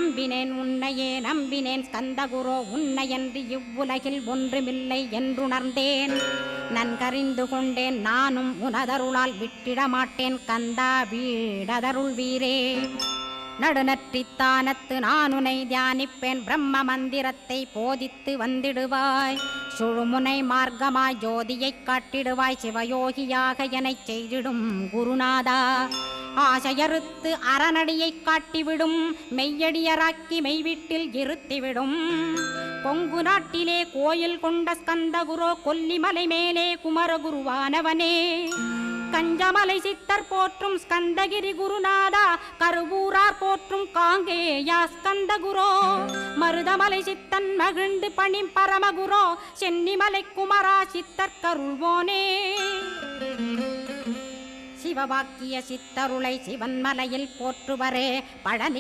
நம்பினேன் உன்னையே நம்பினேன் ஸ்கந்தகுரோ உன்னையன்றி இவ்வுலகில் ஒன்றுமில்லை என்றுணர்ந்தேன். நன்கறிந்து கொண்டேன் நானும் உனதருளால் விட்டிட மாட்டேன் கந்தா வீடதருள் வீரே. நடுநற்றித்தானத்து நான் உனை தியானிப்பேன் பிரம்ம மந்திரத்தை போதித்து வந்திடுவாய். சுழுமுனை மார்க்கமாய் ஜோதியைக் காட்டிடுவாய் சிவயோகியாக எனச் செய்திடும் குருநாதா. ஆசையறுத்து அறநடியைக் காட்டிவிடும் மெய்யடியராக்கி மெய்வீட்டில் இருத்திவிடும். கொங்கு நாட்டிலே கோயில் கொண்ட ஸ்கந்தகுரோ கொல்லிமலை மேலே குமரகுருவானவனே. கஞ்சமலை சித்தர் போற்றும் ஸ்கந்தகிரி குருநாதா கருவூரார் போற்றும் காங்கேயா ஸ்கந்தகுரோ. மருதமலை சித்தன் மகிழ்ந்து பணிம் பரமகுரோ சென்னிமலை குமரா சித்தர் கருள்வோனே. சிவவாக்கிய சித்தருளை சிவன்மலையில் போற்றுவரே பழனி